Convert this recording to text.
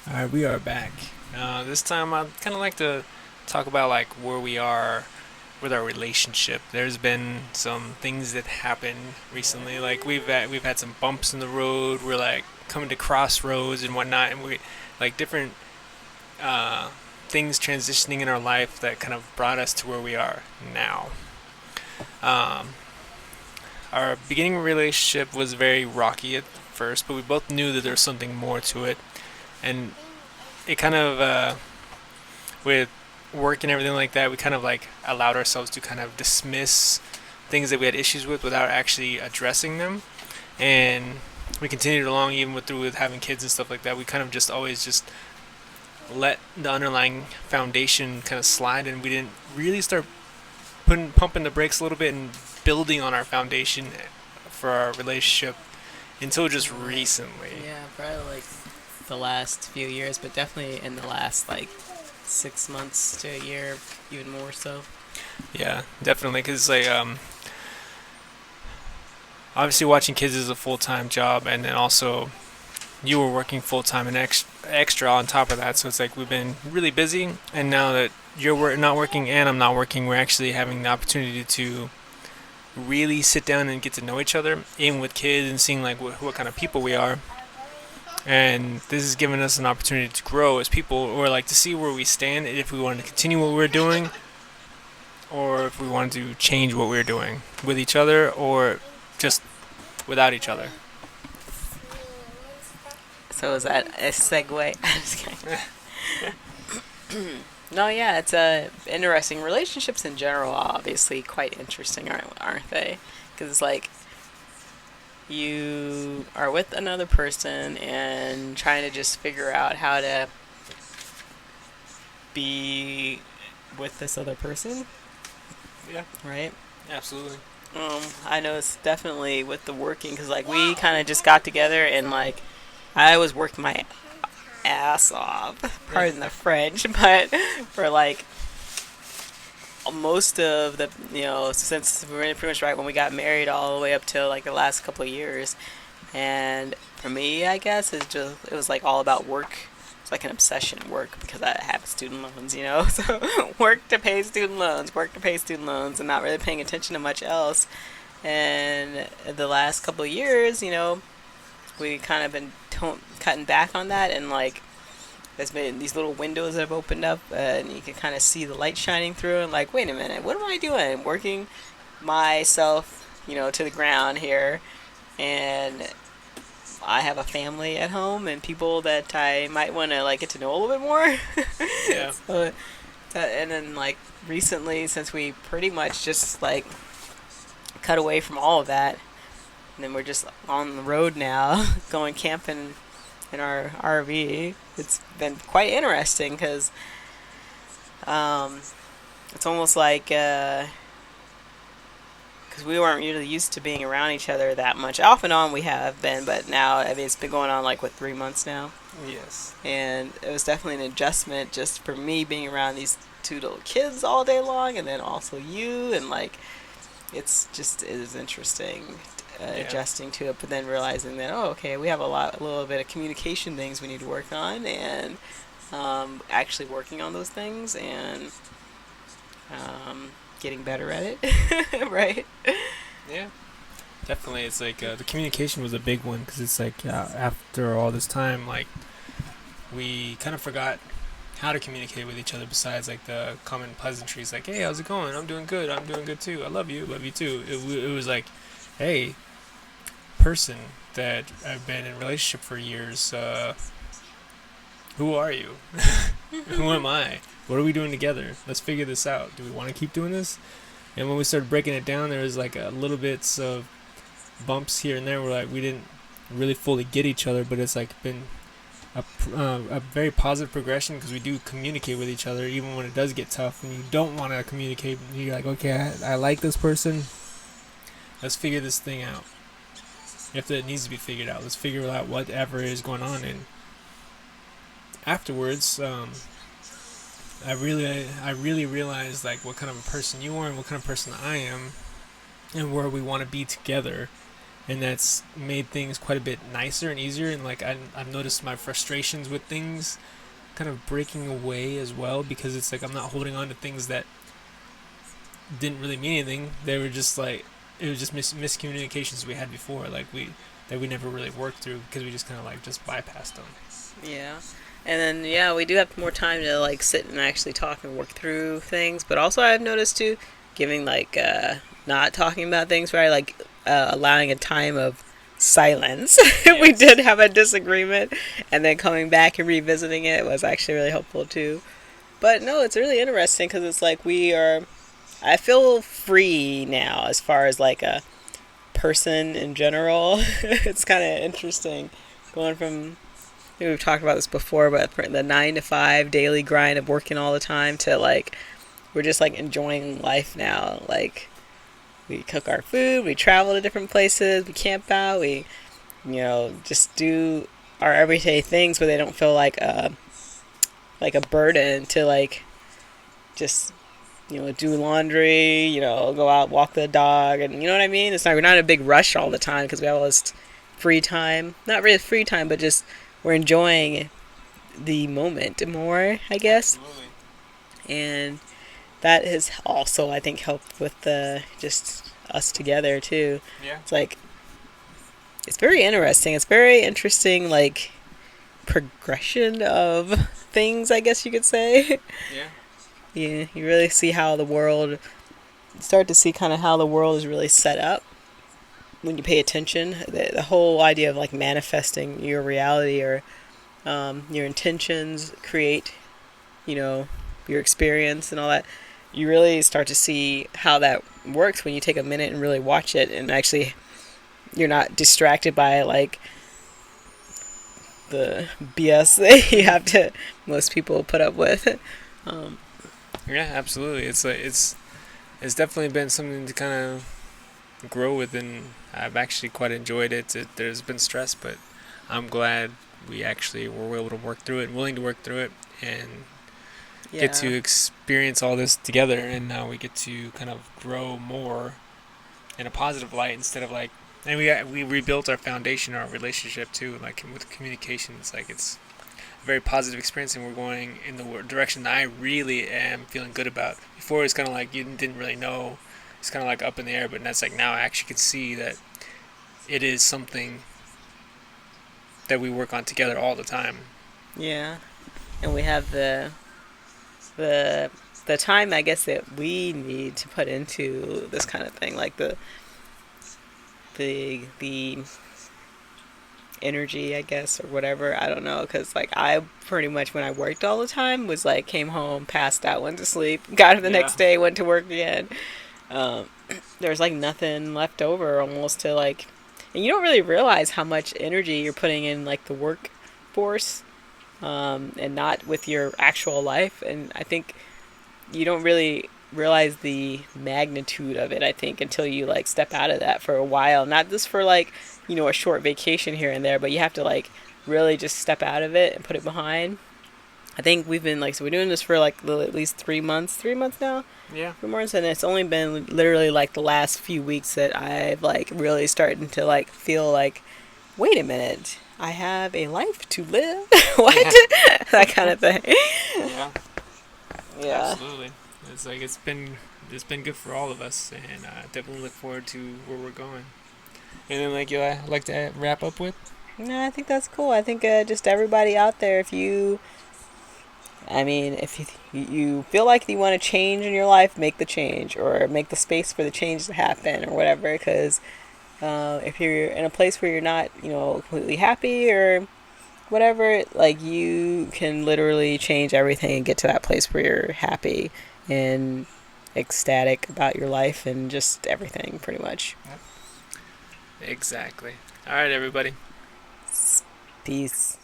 All right, we are back. This time, I'd kind of like to talk about like where we are with our relationship. There's been some things that happened recently. Like we've had some bumps in the road. We're like coming to crossroads and whatnot, and we like different uh, things transitioning in our life that kind of brought us to where we are now. Um, our beginning relationship was very rocky at first, but we both knew that there was something more to it, and it kind of with work and everything like that, we kind of like allowed ourselves to kind of dismiss things that we had issues with without actually addressing them. And we continued along even with having kids and stuff like that. We kind of just always just let the underlying foundation kind of slide, and we didn't really start pumping the brakes a little bit and building on our foundation for our relationship until just recently. Yeah, probably like the last few years, but definitely in the last like 6 months to a year, even more so. Yeah, definitely, because like obviously watching kids is a full time job, and then also you were working full time and extra on top of that. So it's like we've been really busy, and now that not working and I'm not working, we're actually having the opportunity to really sit down and get to know each other, even with kids, and seeing like what kind of people we are. And this has given us an opportunity to grow as people, or like to see where we stand, and if we want to continue what we're doing, or if we want to change what we're doing with each other, or just without each other. So is that a segue? I'm just kidding. No, yeah, it's interesting. Relationships in general, are obviously, quite interesting, aren't they? Because it's like you are with another person and trying to just figure out how to be with this other person, Yeah, right? absolutely. I know it's definitely with the working because like we kind of just got together and like I was working my ass off, Yeah. pardon the French, but for like most of the since we were pretty much right when we got married all the way up till like the last couple of years, and for me I guess it was like all about work. It's like an obsession, work, because I have student loans. So work to pay student loans, work to pay student loans, and not really paying attention to much else. And the last couple of years, we kind of been cutting back on that, and like there's been these little windows that have opened up, and you can kind of see the light shining through, and like, wait a minute, what am I doing? I'm working myself, to the ground here, and I have a family at home and people that I might want to like get to know a little bit more. Yeah. So, and then like recently, since we pretty much just like cut away from all of that, and then we're just on the road now, going camping in our RV. It's been quite interesting because um, it's almost like because we weren't really used to being around each other that much. Off and on we have been, but now I mean it's been going on like what 3 months now, Yes. and it was definitely an adjustment just for me being around these two little kids all day long, and then also you, and like it is interesting Yeah. adjusting to it, but then realizing that, oh, okay, we have a little bit of communication things we need to work on, and actually working on those things, and getting better at it, right? Yeah. Definitely, it's like the communication was a big one because it's like after all this time, like we kind of forgot how to communicate with each other besides like the common pleasantries, like "Hey, how's it going? I'm doing good. I'm doing good too. I love you too." It was like, "Hey, person that I've been in a relationship for years, who are you? Who am I? What are we doing together? Let's figure this out. Do we want to keep doing this?" And when we started breaking it down, there was like a little bits of bumps here and there where like we didn't really fully get each other, but it's like been a very positive progression because we do communicate with each other even when it does get tough and you don't want to communicate. You're like, okay, I like this person. Let's figure this thing out. If it needs to be figured out, let's figure out whatever is going on. And afterwards, I really realized like what kind of a person you are and what kind of person I am, and where we want to be together. and that's made things quite a bit nicer and easier. And like I've noticed my frustrations with things kind of breaking away as well, because it's like I'm not holding on to things that didn't really mean anything. They were just like, it was just miscommunications we had before, like we never really worked through because we just kind of like just bypassed them. Yeah. And then yeah, we do have more time to like sit and actually talk and work through things. But also I've noticed too, giving like not talking about things, right? Like allowing a time of silence. We Yes. did have a disagreement, and then coming back and revisiting it was actually really helpful too. But no, it's really interesting because it's like we are. I feel free now as far as like a person in general. It's kind of interesting going from, we've talked about this before, but the 9 to 5 daily grind of working all the time to like we're just like enjoying life now. Like we cook our food, we travel to different places, we camp out, we just do our everyday things where they don't feel like a burden to like just do laundry, go out, walk the dog, and you know what I mean? It's not, we're not in a big rush all the time because we have all this free time. Not really free time, but just we're enjoying the moment more, I guess. Absolutely. And that has also, I think, helped with the just us together too. Yeah. It's like it's very interesting. It's very interesting, like progression of things, I guess you could say. Yeah. You really see how the world start to see kind of how the world is really set up when you pay attention. The whole idea of like manifesting your reality or your intentions create, your experience and all that. You really start to see how that works when you take a minute and really watch it, and actually you're not distracted by like the BS that you have to most people put up with. Um, Yeah, absolutely. It's like it's definitely been something to kind of grow with, and I've actually quite enjoyed it. There's been stress, but I'm glad we actually were able to work through it, willing to work through it, and yeah. get to experience all this together. And now we get to kind of grow more in a positive light instead of like. And we rebuilt our foundation, our relationship too, like with communication. It's like it's a very positive experience, and we're going in the direction that I really am feeling good about. Before it's kind of like you didn't really know, it's kind of like up in the air, but that's like now I actually can see that it is something that we work on together all the time. Yeah. And we have the the time, I guess, that we need to put into this kind of thing, like the energy, I guess, or whatever. I don't know, because like I pretty much when I worked all the time was like came home, passed out, went to sleep, got up the Yeah. next day, went to work again. Um, there's like nothing left over almost to like, and you don't really realize how much energy you're putting in like the workforce, and not with your actual life. And I think you don't really realize the magnitude of it, I think, until you like step out of that for a while. Not just for like, a short vacation here and there, but you have to like really just step out of it and put it behind. I think we've been like, so we're doing this for like at least 3 months, 3 months now, Yeah. 3 months, and it's only been literally like the last few weeks that I've like really starting to like feel like, wait a minute, I have a life to live. What? Yeah. That kind of thing. Yeah. Yeah. Absolutely. It's like it's been good for all of us, and definitely look forward to where we're going. And then like you like to wrap up with. No, I think that's cool. I think just everybody out there, if you, I mean, if you feel like you want to change in your life, make the change or make the space for the change to happen or whatever. Because if you're in a place where you're not, completely happy or whatever, like you can literally change everything and get to that place where you're happy and ecstatic about your life and just everything, pretty much. Exactly. All right, everybody. Peace.